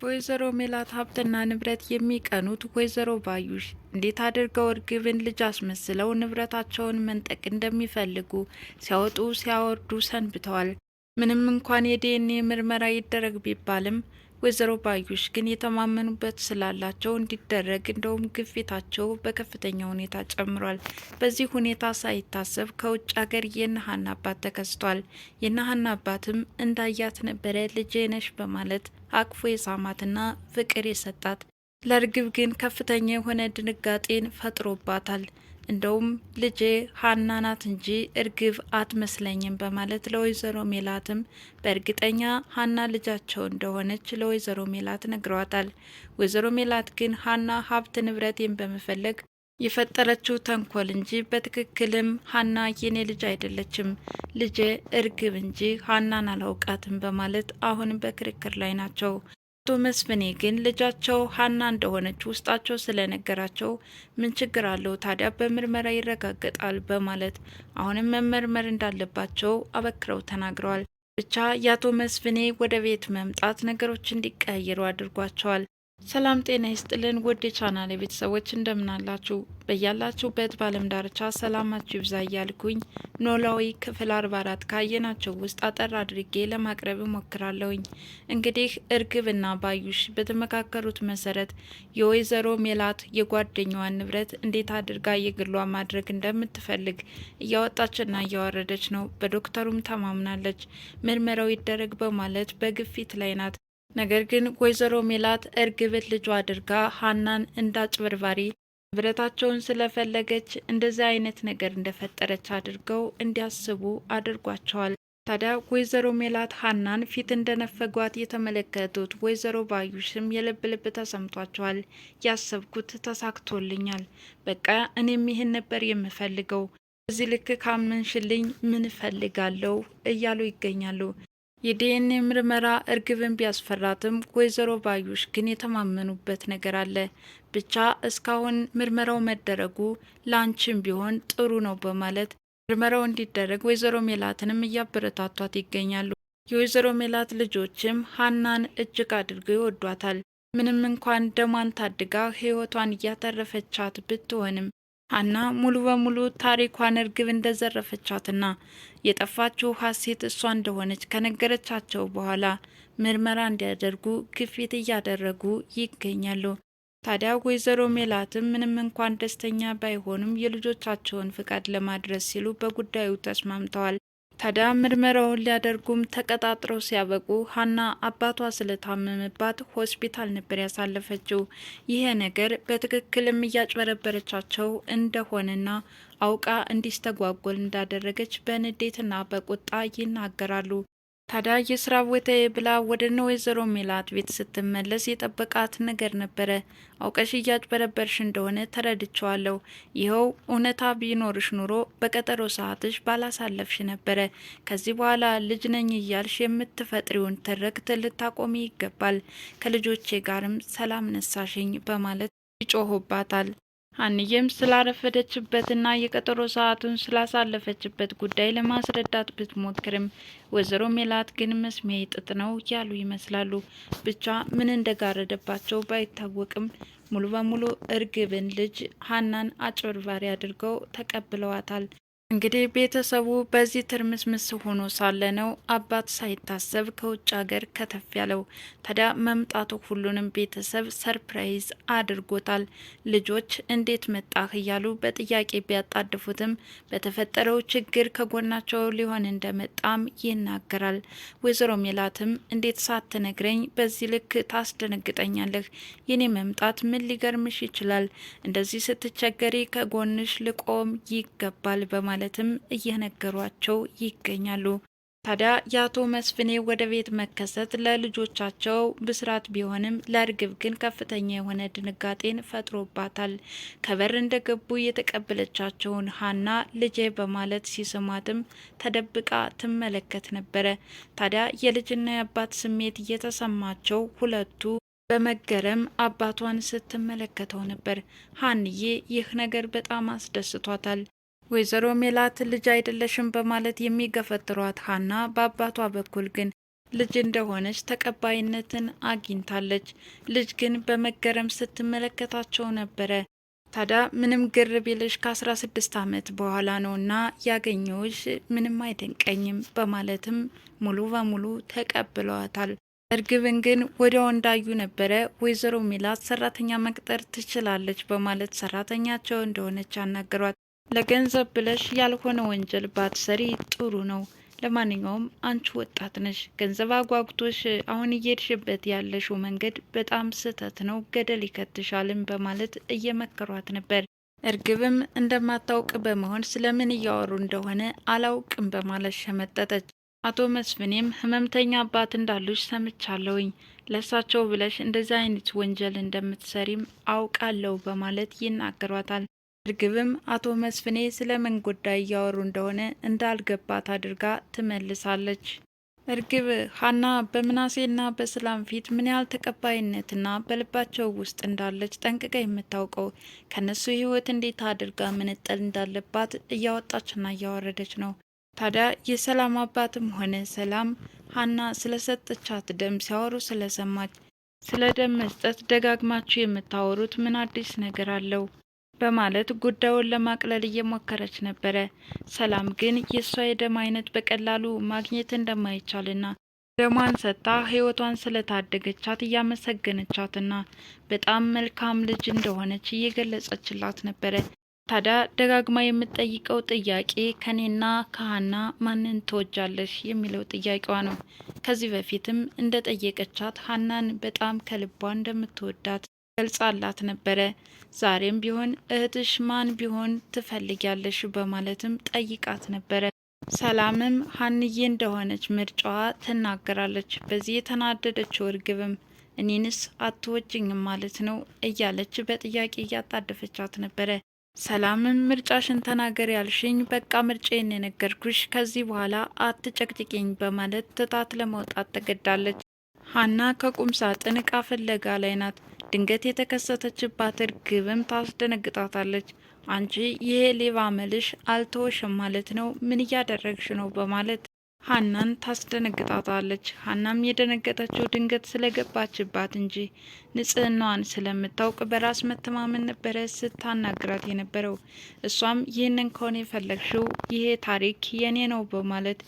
በወይዘሮ ሜላት ሀብትና ንብረት የሚቀኑት ወይዘሮ ባዩሽ እንዴት አድርገው እርግብን ልጅ አስመስለው ንብረታቸውን መንጠቅ እንደሚፈልጉ ሲያወጡ ሲያወርዱ ሰንብተዋል። ምንም እንኳን የዲኤንኤ ምርመራ ይደረግ ቢባልም ወይዘሮ ባዩሽ ግን የተማመኑበት ስላላቸው እንዲደረግ እንደውም ግፊታቸው በከፍተኛ ሁኔታ ጨምሯል። በዚህ ሁኔታ ሳይታሰብ ከውጭ ሀገር የነሀና አባት ተከስቷል። የነሀና አባትም እንዳያት ነበረ ልጄ ነሽ በማለት አቅፎ የሳማትና ፍቅር የሰጣት። ለእርግብ ግን ከፍተኛ የሆነ ድንጋጤን ፈጥሮባታል። እንደውም ልጄ ሀና ናት እንጂ እርግብ አትመስለኝም በማለት ለወይዘሮ ሜላትም በእርግጠኛ ሀና ልጃቸው እንደሆነች ለወይዘሮ ሜላት ነግረዋታል። ወይዘሮ ሜላት ግን ሀና ሀብት ንብረቴን በመፈለግ የፈጠረችው ተንኮል እንጂ በትክክልም ሀና የኔ ልጅ አይደለችም፣ ልጄ እርግብ እንጂ ሀናን አላውቃትም በማለት አሁን በክርክር ላይ ናቸው። አቶ መስፍኔ ግን ልጃቸው ሀና እንደሆነች ውስጣቸው ስለነገራቸው ምን ችግር አለው ታዲያ በምርመራ ይረጋገጣል በማለት አሁንም መመርመር እንዳለባቸው አበክረው ተናግረዋል። ብቻ የአቶ መስፍኔ ወደ ቤት መምጣት ነገሮች እንዲቀያየሩ አድርጓቸዋል። ሰላም ጤና ይስጥልን ውድ የቻናሌ ቤተሰቦች እንደምናላችሁ በያላችሁበት በዓለም ዳርቻ ሰላማችሁ ይብዛ እያልኩኝ ኖላዊ ክፍል 44 ካየናቸው ውስጥ አጠር አድርጌ ለማቅረብ እሞክራለሁኝ። እንግዲህ እርግብና ባዩሽ በተመካከሩት መሰረት የወይዘሮ ሜላት የጓደኛዋን ንብረት እንዴት አድርጋ የግሏ ማድረግ እንደምትፈልግ እያወጣችና እያወረደች ነው። በዶክተሩም ተማምናለች። ምርመራው ይደረግ በማለት በግፊት ላይ ናት። ነገር ግን ወይዘሮ ሜላት እርግብን ልጇ አድርጋ ሀናን እንዳጭበርባሪ ንብረታቸውን ስለፈለገች እንደዚህ አይነት ነገር እንደፈጠረች አድርገው እንዲያስቡ አድርጓቸዋል። ታዲያ ወይዘሮ ሜላት ሀናን ፊት እንደነፈጓት የተመለከቱት ወይዘሮ ባዩሽም የልብ ልብ ተሰምቷቸዋል። ያሰብኩት ተሳክቶልኛል፣ በቃ እኔም ይህን ነበር የምፈልገው፣ እዚህ ልክ ካመንሽልኝ ምን እፈልጋለሁ እያሉ ይገኛሉ። የዲኤንኤ ምርመራ እርግብን ቢያስፈራትም ወይዘሮ ባዩሽ ግን የተማመኑበት ነገር አለ። ብቻ እስካሁን ምርመራው መደረጉ ላንቺም ቢሆን ጥሩ ነው በማለት ምርመራው እንዲደረግ ወይዘሮ ሜላትንም እያበረታቷት ይገኛሉ። የወይዘሮ ሜላት ልጆችም ሀናን እጅግ አድርገው ይወዷታል። ምንም እንኳን ደሟን ታድጋ ሕይወቷን እያተረፈቻት ብትሆንም ሀና ሙሉ በሙሉ ታሪኳን እርግብ እንደዘረፈቻትና የጠፋችው ሀሴት እሷ እንደሆነች ከነገረቻቸው በኋላ ምርመራ እንዲያደርጉ ግፊት እያደረጉ ይገኛሉ። ታዲያ ወይዘሮ ሜላትም ምንም እንኳን ደስተኛ ባይሆኑም የልጆቻቸውን ፍቃድ ለማድረስ ሲሉ በጉዳዩ ተስማምተዋል። ታዲያ ምርመራውን ሊያደርጉም ተቀጣጥረው ሲያበቁ ሀና አባቷ ስለታመመባት ሆስፒታል ነበር ያሳለፈችው። ይሄ ነገር በትክክልም እያጭበረበረቻቸው እንደሆነና አውቃ እንዲስተጓጎል እንዳደረገች በንዴትና በቁጣ ይናገራሉ። ታዲያ የስራ ቦታዬ ብላ ወደ እነ ወይዘሮ ሜላት ቤት ስትመለስ የጠበቃት ነገር ነበረ። አውቀሽ እያጭበረበርሽ እንደሆነ ተረድቸዋለሁ። ይኸው እውነታ ቢኖርሽ ኑሮ በቀጠሮ ሰዓትሽ ባላሳለፍሽ ነበረ። ከዚህ በኋላ ልጅ ነኝ እያልሽ የምትፈጥሪውን ትርክት ልታቆሚ ይገባል። ከልጆቼ ጋርም ሰላም ነሳሽኝ በማለት ይጮሁባታል። ሀንዬም ስላረፈደችበትና የቀጠሮ ሰዓቱን ስላሳለፈችበት ጉዳይ ለማስረዳት ብትሞክርም ወይዘሮ ሜላት ግን መስሚያ ጥጥ ነው ያሉ ይመስላሉ። ብቻ ምን እንደጋረደባቸው ባይታወቅም ሙሉ በሙሉ እርግብን ልጅ ሀናን አጭበርባሪ አድርገው ተቀብለዋታል። እንግዲህ ቤተሰቡ በዚህ ትርምስምስ ሆኖ ሳለ ነው አባት ሳይታሰብ ከውጭ ሀገር ከተፍ ያለው። ታዲያ መምጣቱ ሁሉንም ቤተሰብ ሰርፕራይዝ አድርጎታል። ልጆች እንዴት መጣህ እያሉ በጥያቄ ቢያጣድፉትም በተፈጠረው ችግር ከጎናቸው ሊሆን እንደመጣም ይናገራል። ወይዘሮ ሜላትም እንዴት ሳትነግረኝ በዚህ ልክ ታስደነግጠኛለህ? የኔ መምጣት ምን ሊገርምሽ ይችላል? እንደዚህ ስትቸገሪ ከጎንሽ ልቆም ይገባል በማለት ማለትም እየነገሯቸው ይገኛሉ። ታዲያ የአቶ መስፍኔ ወደ ቤት መከሰት ለልጆቻቸው ብስራት ቢሆንም ለእርግብ ግን ከፍተኛ የሆነ ድንጋጤን ፈጥሮባታል። ከበር እንደገቡ የተቀበለቻቸውን ሀና ልጄ በማለት ሲስሟትም ተደብቃ ትመለከት ነበረ። ታዲያ የልጅና የአባት ስሜት እየተሰማቸው ሁለቱ በመገረም አባቷን ስትመለከተው ነበር። ሀንዬ ይህ ነገር በጣም አስደስቷታል። ወይዘሮ ሜላት ልጅ አይደለሽም በማለት የሚገፈትሯት ሀና በአባቷ በኩል ግን ልጅ እንደሆነች ተቀባይነትን አግኝታለች። ልጅ ግን በመገረም ስትመለከታቸው ነበረ። ታዲያ ምንም ግር ቢልሽ ከ16 ዓመት በኋላ ነውና ያገኘውሽ ምንም አይደንቀኝም በማለትም ሙሉ በሙሉ ተቀብለዋታል። እርግብን ግን ወዲያው እንዳዩ ነበረ ወይዘሮ ሜላት ሰራተኛ መቅጠር ትችላለች በማለት ሰራተኛቸው እንደሆነች ያናገሯት። ለገንዘብ ብለሽ ያልሆነ ወንጀል ባትሰሪ ጥሩ ነው። ለማንኛውም አንቺ ወጣት ነሽ፣ ገንዘብ አጓጉቶሽ አሁን እየሄድሽበት ያለሽው መንገድ በጣም ስህተት ነው፣ ገደል ይከትሻልም በማለት እየመከሯት ነበር። እርግብም እንደማታውቅ በመሆን ስለምን እያወሩ እንደሆነ አላውቅም በማለት ሸመጠጠች። አቶ መስፍኔም ህመምተኛ አባት እንዳሉሽ ሰምቻለሁኝ፣ ለሳቸው ብለሽ እንደዚህ አይነት ወንጀል እንደምትሰሪም አውቃለሁ በማለት ይናገሯታል። እርግብም አቶ መስፍኔ ስለምን ጉዳይ እያወሩ እንደሆነ እንዳልገባት አድርጋ ትመልሳለች። እርግብ ሀና በምናሴና በሰላም ፊት ምን ያህል ተቀባይነትና በልባቸው ውስጥ እንዳለች ጠንቅቃ የምታውቀው ከነሱ ህይወት እንዴት አድርጋ መነጠል እንዳለባት እያወጣችና እያወረደች ነው። ታዲያ የሰላም አባትም ሆነ ሰላም ሀና ስለሰጠቻት ደም ሲያወሩ ስለሰማች ስለ ደም መስጠት ደጋግማችሁ የምታወሩት ምን አዲስ ነገር አለው በማለት ጉዳዩን ለማቅለል እየሞከረች ነበረ። ሰላም ግን የእሷ የደም አይነት በቀላሉ ማግኘት እንደማይቻልና ደሟን ሰጥታ ህይወቷን ስለታደገቻት እያመሰገነቻትና በጣም መልካም ልጅ እንደሆነች እየገለጸችላት ነበረ። ታዲያ ደጋግማ የምትጠይቀው ጥያቄ ከኔና ከሀና ማንን ትወጃለሽ የሚለው ጥያቄዋ ነው። ከዚህ በፊትም እንደጠየቀቻት ሀናን በጣም ከልቧ እንደምትወዳት ገልጻላት ነበረ። ዛሬም ቢሆን እህትሽ ማን ቢሆን ትፈልጊያለሽ በማለትም ጠይቃት ነበረ። ሰላምም ሀንዬ እንደሆነች ምርጫዋ ትናገራለች። በዚህ የተናደደችው እርግብም እኔንስ አትወጅኝም ማለት ነው እያለች በጥያቄ እያጣደፈቻት ነበረ። ሰላምም ምርጫሽን ተናገር ያልሽኝ በቃ ምርጫዬን የነገርኩሽ ከዚህ በኋላ አትጨቅጭቂኝ በማለት ትታት ለመውጣት ተገዳለች። ሀና ከቁም ሳጥን እቃ ፍለጋ ላይ ናት። ድንገት የተከሰተችባት እርግብም ታስደነግጣታለች። አንቺ ይሄ ሌባ መልሽ አልተወሽም ማለት ነው? ምን እያደረግሽ ነው? በማለት ሀናን ታስደነግጣታለች። ሀናም የደነገጠችው ድንገት ስለገባችባት እንጂ ንጽህናዋን ስለምታውቅ በራስ መተማመን ነበረ ስታናግራት የነበረው። እሷም ይህንን ከሆነ የፈለግሽው ይሄ ታሪክ የኔ ነው በማለት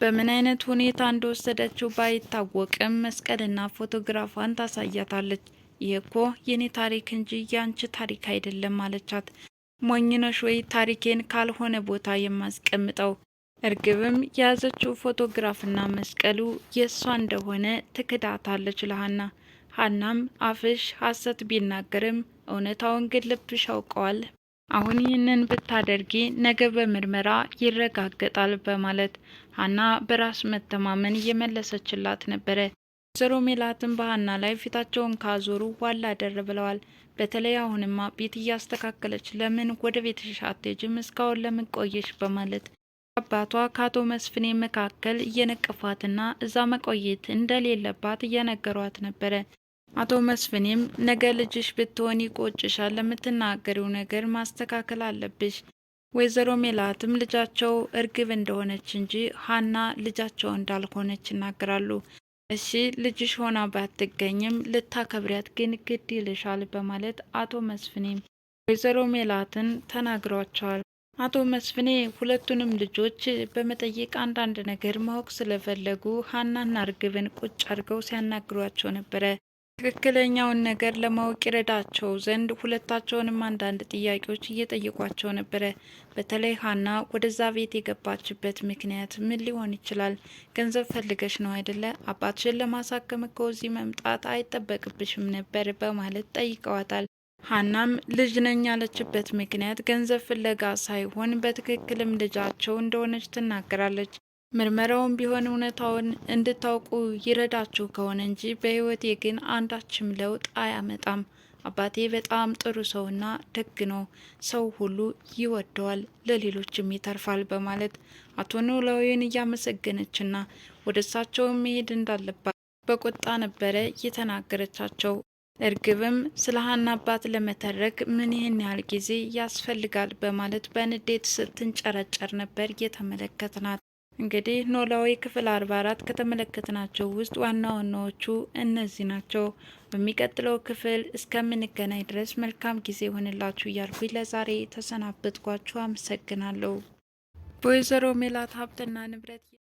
በምን አይነት ሁኔታ እንደወሰደችው ባይታወቅም መስቀልና ፎቶግራፏን ታሳያታለች። ይህ እኮ የኔ ታሪክ እንጂ ያንቺ ታሪክ አይደለም አለቻት። ሞኝነሽ ወይ ታሪኬን ካልሆነ ቦታ የማስቀምጠው? እርግብም የያዘችው ፎቶግራፍና መስቀሉ የእሷ እንደሆነ ትክዳታለች ለሀና። ሀናም አፍሽ ሐሰት ቢናገርም እውነታውን ግን ልብሽ ያውቀዋል። አሁን ይህንን ብታደርጊ ነገ በምርመራ ይረጋገጣል በማለት ሀና በራስ መተማመን እየመለሰችላት ነበረ። ወይዘሮ ሜላትም በሀና ላይ ፊታቸውን ካዞሩ ዋላ ደር ብለዋል። በተለይ አሁንማ ቤት እያስተካከለች ለምን ወደ ቤትሽ አትሄጂም? እስካሁን ለምን ቆየሽ? በማለት አባቷ ከአቶ መስፍኔ መካከል እየነቀፏትና እዛ መቆየት እንደሌለባት እየነገሯት ነበረ። አቶ መስፍኔም ነገ ልጅሽ ብትሆን ይቆጭሻል፣ ለምትናገሪው ነገር ማስተካከል አለብሽ። ወይዘሮ ሜላትም ልጃቸው እርግብ እንደሆነች እንጂ ሀና ልጃቸው እንዳልሆነች ይናገራሉ። እሺ ልጅሽ ሆና ባትገኝም ልታከብሪያት ግን ግድ ይልሻል በማለት አቶ መስፍኔም ወይዘሮ ሜላትን ተናግሯቸዋል። አቶ መስፍኔ ሁለቱንም ልጆች በመጠየቅ አንዳንድ ነገር ማወቅ ስለፈለጉ ሀናና እርግብን ቁጭ አድርገው ሲያናግሯቸው ነበረ። ትክክለኛውን ነገር ለማወቅ ይረዳቸው ዘንድ ሁለታቸውንም አንዳንድ ጥያቄዎች እየጠየቋቸው ነበረ። በተለይ ሀና ወደዛ ቤት የገባችበት ምክንያት ምን ሊሆን ይችላል? ገንዘብ ፈልገሽ ነው አይደለ? አባትሽን ለማሳከም እኮ እዚህ መምጣት አይጠበቅብሽም ነበር በማለት ጠይቀዋታል። ሀናም ልጅ ነኝ ያለችበት ምክንያት ገንዘብ ፍለጋ ሳይሆን በትክክልም ልጃቸው እንደሆነች ትናገራለች። ምርመራውም ቢሆን እውነታውን እንድታውቁ ይረዳችሁ ከሆነ እንጂ በሕይወቴ ግን አንዳችም ለውጥ አያመጣም። አባቴ በጣም ጥሩ ሰውና ደግ ነው፣ ሰው ሁሉ ይወደዋል፣ ለሌሎችም ይተርፋል በማለት አቶ ኖላዊን እያመሰገነችና ወደ እሳቸው መሄድ እንዳለባት በቁጣ ነበረ የተናገረቻቸው። እርግብም ስለ ሀና አባት ለመተረክ ምን ይህን ያህል ጊዜ ያስፈልጋል በማለት በንዴት ስትንጨረጨር ነበር የተመለከትናት። እንግዲህ ኖላዊ ክፍል 44 ከተመለከትናቸው ውስጥ ዋና ዋናዎቹ እነዚህ ናቸው። በሚቀጥለው ክፍል እስከምንገናኝ ድረስ መልካም ጊዜ ይሆንላችሁ እያልኩኝ ለዛሬ ተሰናበትኳችሁ። አመሰግናለሁ። በወይዘሮ ሜላት ሀብትና ንብረት